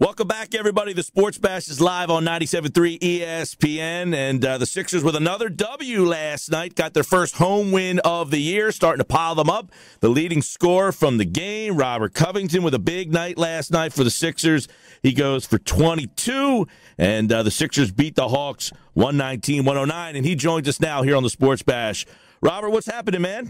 Welcome back, everybody. The Sports Bash is live on 97.3 ESPN, and the Sixers with another W last night got their first home win of the year, starting to pile them up. The leading scorer from the game, Robert Covington, with a big night last night for the Sixers. He goes for 22, and the Sixers beat the Hawks 119-109, and he joins us now here on the Sports Bash. Robert, what's happening, man?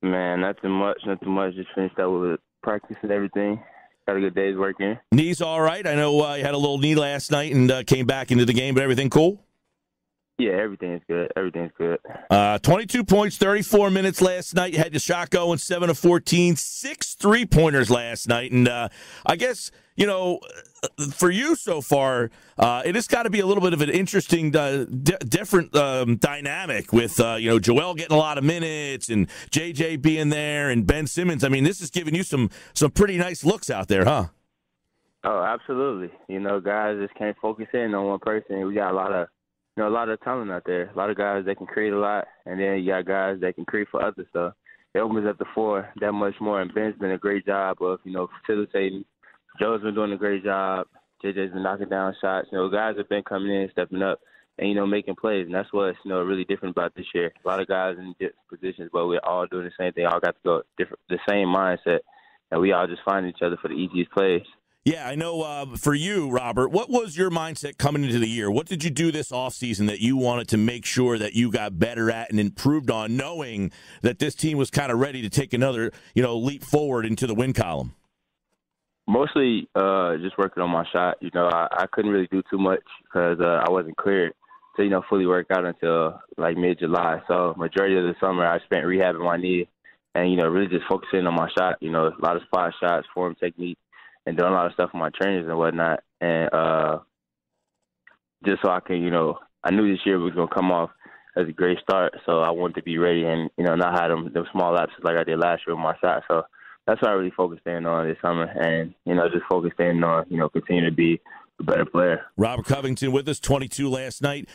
Man, nothing much. Just finished up with practice and everything. Had a good day's work in. Knee's all right. I know you had a little knee last night and came back into the game, but everything cool? Yeah, everything's good. 22 points, 34 minutes last night. You had your shot going, 7 of 14, 6 3-pointers last night. And I guess, for you so far, it has got to be a little bit of an interesting, different dynamic with, Joel getting a lot of minutes and JJ being there and Ben Simmons. I mean, this is giving you some pretty nice looks out there, huh? Oh, absolutely. Guys just can't focus in on one person. We got a lot of talent out there. A lot of guys that can create a lot, and then you got guys that can create for others. So it opens up the floor that much more. And Ben's been a great job of, facilitating. Joe's been doing a great job. JJ's been knocking down shots. Guys have been coming in, stepping up, and, making plays. And that's what's, really different about this year. A lot of guys in different positions, but we're all doing the same thing. All got to go the same mindset, and we all just find each other for the easiest plays. Yeah, I know for you, Robert, what was your mindset coming into the year? What did you do this offseason that you wanted to make sure that you got better at and improved on, knowing that this team was kind of ready to take another, leap forward into the win column? Mostly just working on my shot. I couldn't really do too much because I wasn't cleared to, fully work out until like mid-July. So majority of the summer I spent rehabbing my knee and, really just focusing on my shot. A lot of spot shots, form technique, and doing a lot of stuff with my trainers and whatnot. And just so I can, I knew this year was going to come off as a great start, so I wanted to be ready and, not have them small lapses like I did last year with my shot. So that's what I really focused in on this summer and, just focused in on, continue to be a better player. Robert Covington with us, 22 last night.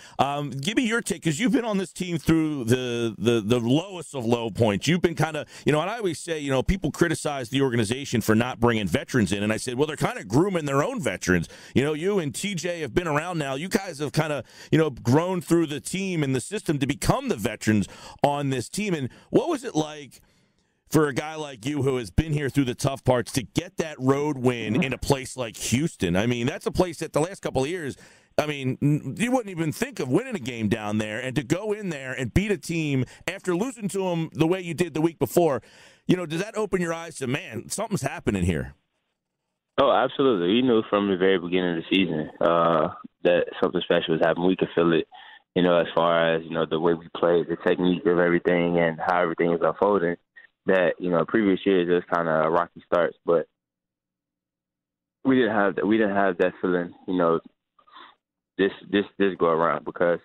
Give me your take, because you've been on this team through the lowest of low points. You've been kind of, and I always say, people criticize the organization for not bringing veterans in, and I said, well, they're kind of grooming their own veterans. You and TJ have been around now. You guys have kind of, grown through the team and the system to become the veterans on this team. And what was it like for a guy like you who has been here through the tough parts to get that road win in a place like Houston? I mean, that's a place that the last couple of years, you wouldn't even think of winning a game down there, and to go in there and beat a team after losing to them the way you did the week before, does that open your eyes to, man, something's happening here? Oh, absolutely. We knew from the very beginning of the season that something special was happening. We could feel it, as far as, the way we played, the technique of everything and how everything was unfolding. That previous years it was kind of rocky starts, but we didn't have that feeling this go around, because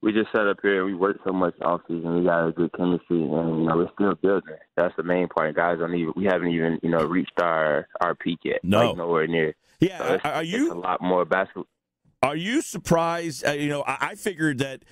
we just sat up here and we worked so much off season. We got a good chemistry, and we're still building. That's the main part. Guys we haven't even reached our peak yet. No, nowhere near. Yeah, so it's a lot more basketball. Are you surprised? I figured that,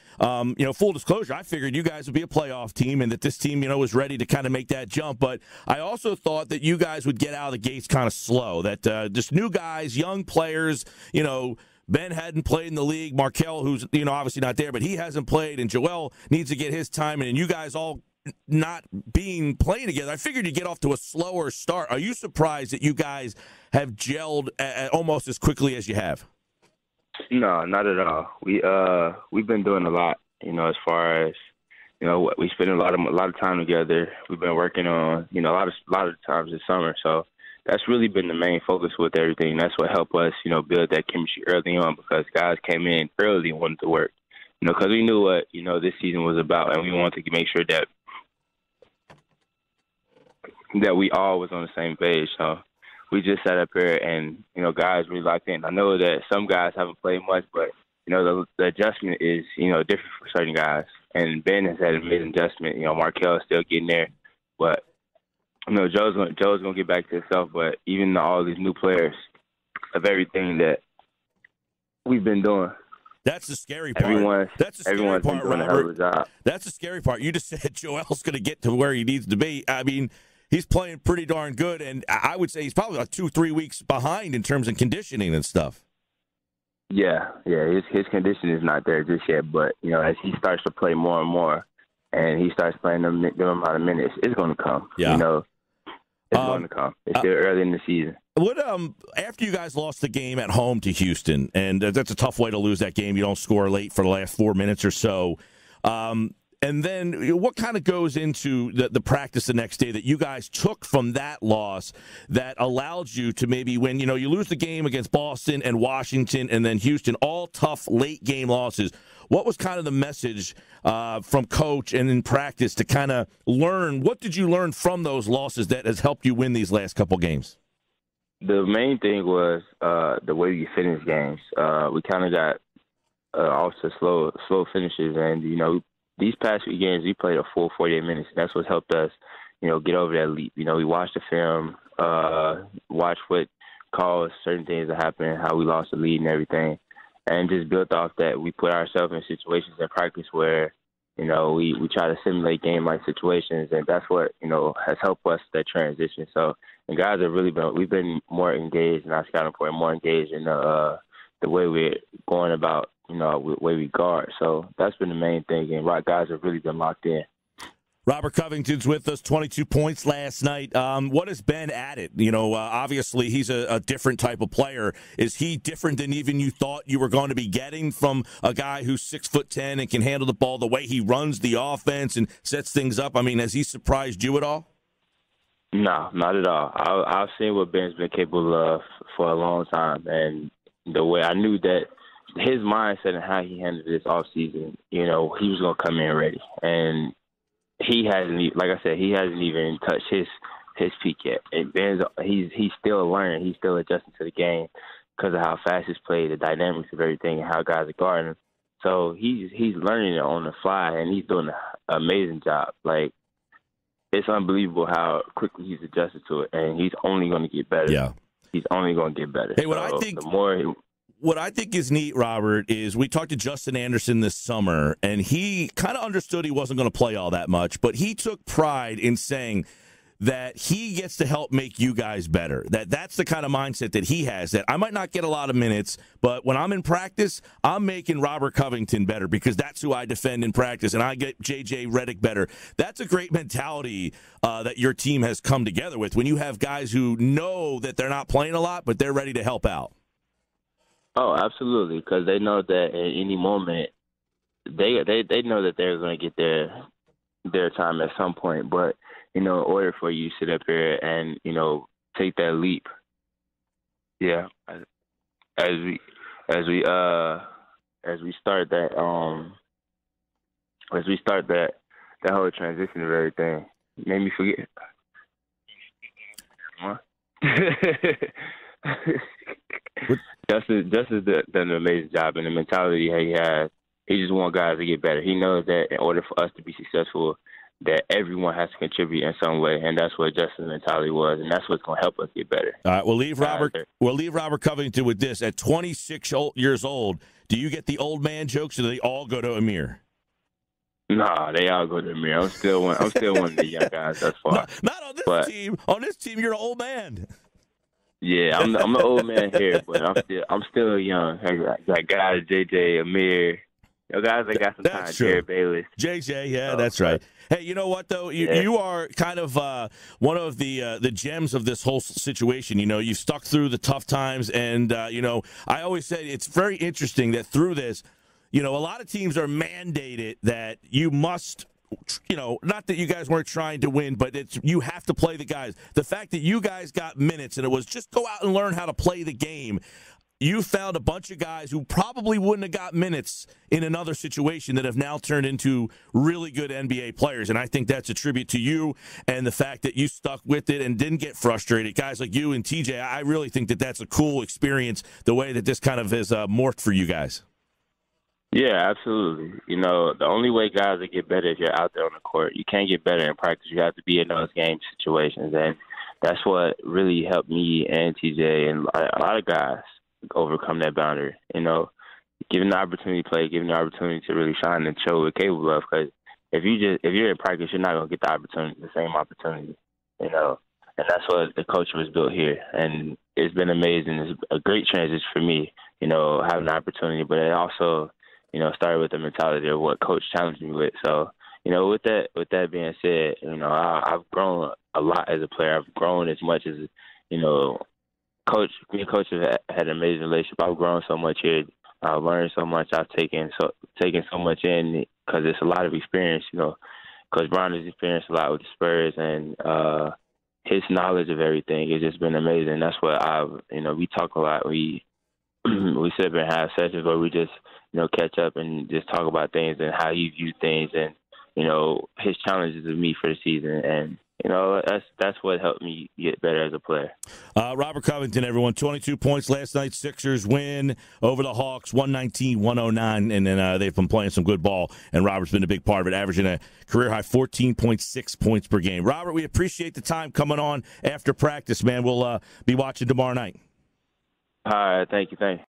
full disclosure, I figured you guys would be a playoff team and that this team, was ready to kind of make that jump. But I also thought that you guys would get out of the gates kind of slow, that just new guys, young players, Ben hadn't played in the league. Markelle, who's, obviously not there, but he hasn't played. And Joel needs to get his time. And you guys all not playing together. I figured you'd get off to a slower start. Are you surprised that you guys have gelled almost as quickly as you have? No, not at all. We've been doing a lot, as far as, we spend a lot of time together. We've been working on, a lot of times this summer. So that's really been the main focus with everything. That's what helped us, build that chemistry early on, because guys came in early and wanted to work, because we knew what, this season was about, and we wanted to make sure that we all was on the same page. So we just sat up here and, guys really locked in. I know that some guys haven't played much, but, the adjustment is, different for certain guys. And Ben has had a amazing adjustment. Markelle is still getting there. But, Joe's going to get back to himself. But even all these new players of everything that we've been doing. That's the scary part. Everyone's been doing a hell of a job. That's the scary part. You just said Joel's going to get to where he needs to be. I mean, He's playing pretty darn good, and I would say he's probably like 2-3 weeks behind in terms of conditioning and stuff. Yeah. His condition is not there just yet, but as he starts to play more and more, and he starts playing them amount of minutes, it's going to come. Yeah. It's going to come. It's still early in the season. What after you guys lost the game at home to Houston, and that's a tough way to lose that game. You don't score late for the last 4 minutes or so. And then what kind of goes into the practice the next day that you guys took from that loss that allowed you to maybe win? You lose the game against Boston and Washington and then Houston, all tough late game losses. What was kind of the message from coach and in practice to kind of learn? What did you learn from those losses that has helped you win these last couple games? The main thing was the way we finished games. We kind of got off to slow finishes, and these past few games, we played a full 48 minutes. That's what helped us, get over that leap. We watched the film, watched what caused certain things to happen, how we lost the lead and everything, and just built off that. We put ourselves in situations in practice where, we try to simulate game-like situations, and that's what, has helped us that transition. So, and guys have we've been more engaged in our scouting report, more engaged in the way we're going about, the way we guard. So that's been the main thing, and guys have really been locked in. Robert Covington's with us, 22 points last night. What has Ben added? Obviously he's a different type of player. Is he different than even you thought you were going to be getting from a guy who's 6'10" and can handle the ball, the way he runs the offense and sets things up? I mean, has he surprised you at all? No, not at all. I've seen what Ben's been capable of for a long time, and the way I knew that his mindset and how he handled this offseason, he was going to come in ready. And he hasn't even touched his peak yet. And Ben's, he's still learning. He's still adjusting to the game because of how fast he's played, the dynamics of everything, and how guys are guarding him. So he's learning it on the fly, and he's doing an amazing job. Like, it's unbelievable how quickly he's adjusted to it, and he's only going to get better. Yeah. He's only going to get better. Hey, what I think is neat, Robert, is we talked to Justin Anderson this summer, and he kind of understood he wasn't going to play all that much, but he took pride in saying that he gets to help make you guys better. That's the kind of mindset that he has, that I might not get a lot of minutes, but when I'm in practice, I'm making Robert Covington better because that's who I defend in practice, and I get J.J. Redick better. That's a great mentality that your team has come together with when you have guys who know that they're not playing a lot, but they're ready to help out. Oh, absolutely, because they know that at any moment they know that they're going to get their time at some point. But in order for you to sit up here and take that leap, yeah, as we start that that whole transition of everything, made me forget. Justin done an amazing job, and the mentality he has, he just wants guys to get better. He knows that in order for us to be successful, that everyone has to contribute in some way, and that's what Justin's mentality was, and that's what's going to help us get better. All right, we'll leave Robert Covington with this. At 26 years old, do you get the old man jokes, or do they all go to Amir? Nah, they all go to Amir. I'm still one of the young guys thus far. Not on this team. On this team, you're an old man. Yeah, I'm the old man here, but I'm still young. I got guys, JJ, Amir, guys that got some time. Jared Bayless, JJ, that's right. Hey, you know what though? You are kind of one of the gems of this whole situation. You stuck through the tough times, and I always say it's very interesting that through this, a lot of teams are mandated that you must. Not that you guys weren't trying to win, but you have to play the guys. The fact that you guys got minutes and it was just go out and learn how to play the game, you found a bunch of guys who probably wouldn't have got minutes in another situation that have now turned into really good NBA players. And I think that's a tribute to you and the fact that you stuck with it and didn't get frustrated. Guys like you and TJ, I really think that that's a cool experience, the way that this kind of has morphed for you guys. Yeah, absolutely. The only way guys will get better is you're out there on the court. You can't get better in practice. You have to be in those game situations. And that's what really helped me and TJ and a lot of guys overcome that boundary. Giving the opportunity to play, giving the opportunity to really shine and show what we're capable of. Because if you're in practice, you're not going to get the same opportunity. you know, and that's what the culture was built here. And it's been amazing. It's a great transition for me, you know, having the opportunity, but it also, you know, started with the mentality of what coach challenged me with. So, you know, with that being said, you know, I've grown a lot as a player. I've grown as much as, you know, me and coach have had an amazing relationship. I've grown so much here. I've learned so much. I've taken so much in because it's a lot of experience. You know, Coach Brown has experienced a lot with the Spurs, and his knowledge of everything has just been amazing. That's what we talk a lot. We sit there and have sessions where we just, you know, catch up and just talk about things and how he views things and, you know, his challenges with me for the season. And, you know, that's what helped me get better as a player. Robert Covington, everyone, 22 points last night. Sixers win over the Hawks, 119-109, and then they've been playing some good ball, and Robert's been a big part of it, averaging a career-high 14.6 points per game. Robert, we appreciate the time coming on after practice, man. We'll be watching tomorrow night. All right, thank you.